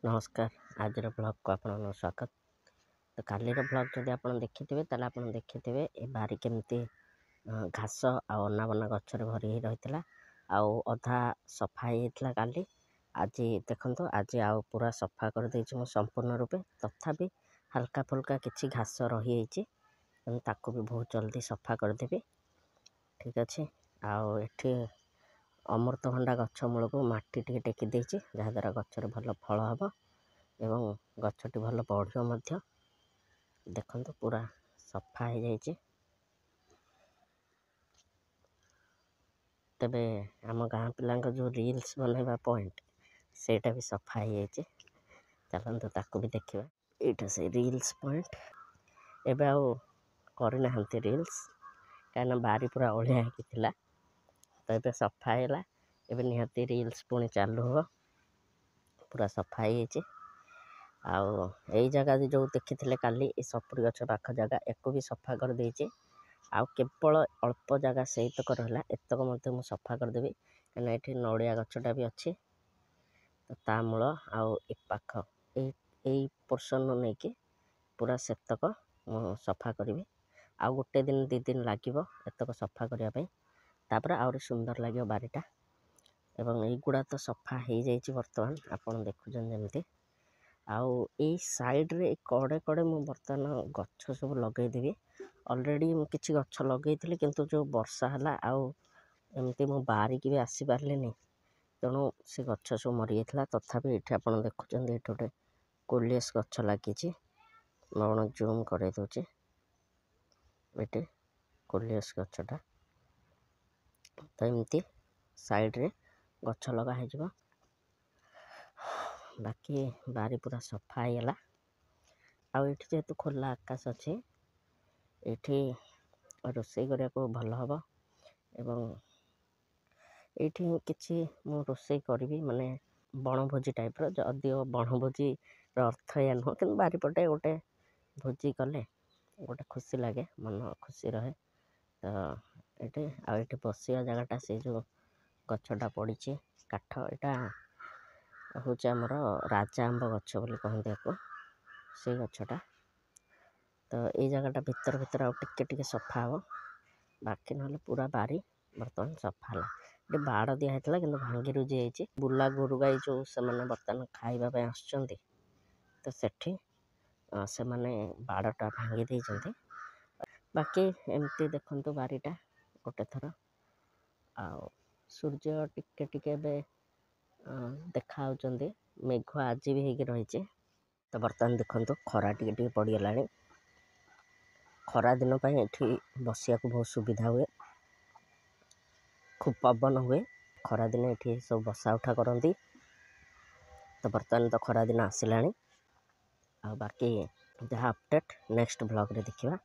नमस्कार। आज ब्लॉग को आपन स्वागत। तो काली ब्लॉग जब आप देखिथे ताले आप देखिथे ए बारी केमती घास आना बना गचर भरी रही आधा सफा होता काली। आज देखो आज आउ पूरा सफा कर देछि संपूर्ण रूपे, तथापि हल्का फुल्का किसी घास रही ताकू भी बहुत जल्दी सफा करदेवी। ठीक अच्छे। आठी अमृतभंडा गछ मूल को माटी टे टेकी देछि, जहाद्वारा गचर भल फल हम एवं गछटी भल बढ़। देखो पूरा सफा हो जाइए। तबे आम गाँ पिला जो रील्स बनवा पॉइंट सेटा भी सफा हो जाइए। चलते ताकू भी देखा। यहाँ से रील्स पॉइंट एबे आउ करना रील्स कहीं बारी पूरा अलिया होता। तो ये सफा है एबे निहाती रील्स पुणी चालू हो। पूरा सफा हो आउ यही जगह जो देखी काली सपुरी गछ पाख जगह एको भी सफा कर देचे। आउ केवल अल्प जगह से तक रहा एतक मुझे सफा करदेवी कहीं ये नड़िया गछटा भी अच्छे। तो ता मूल आउ पाख यही पोर्सन नहीं कि पूरा सेतक सफा करी। आउ गोटे दिन 2 दिन लगे एतक सफा करने। तापर आउरी सुंदर लगे बारीटा एवं युड़ा तो सफा हो जाइए। बर्तमान आपड़ देखुं जमी आउ यही साइड्रे कड़े कड़े मु बर्तमान गछ सब लगेदेवी। ऑलरेडी किसी गछ लगे किंतु जो वर्षा है आउ एमती मु बारिकी भी आसी पारे। तेणु से गछ सब मरी जाता। तथापि ये आप देखुं ये गोटे कोलियस गछ लगी। मैं जूम कर दूचे ये कोलियस गछटा। तो एमती साइड्रे गछ लगा हो। बाकी बारी पूरा सफा होगा। आउ जेहेतु खोला आकाश अच्छे ये रोषे करने को भल हम एवं ये किसी मु रोषे करी माने बनभोजी टाइप जदि बनभोजी अर्थ या नुह कि बारीपटे गोटे भोजी कले गोटे खुशी लगे, मन खुशी रहे। तो ये आठ बसिया जगटा से जो गछटा पड़ी काठ यहाँ हूँ आमर राजा आंब गछ बोली कहते से गछटा। तो ये जगटा भितर भितर आउ टिके सफा हो। बाकी ना पूरा बारी बर्तमान सफा है। ये बाड़ दिखाई कि भांगी रुझी जाइए। बुला गोरु गाई जो से बर्तमान खावाई आसुँच तो सेठी से मैंने बाड़टा भांगी देते। बाकी एमती देखु बारीटा गोटे थर आउ सूर्य टिके टिके देखा मेघ आज भी होगी रही। तो बर्तमान देखो खरा टिके पड़गला। खरा दिन ये बसिया को बहुत सुविधा हुए, खूब पवन हुए। खरा दिन ये सब बसा उठा करती। तो बर्तमान तो खरा दिन आसला। बाकी जहाँ अपडेट नेक्स्ट ब्लॉग रे देखा।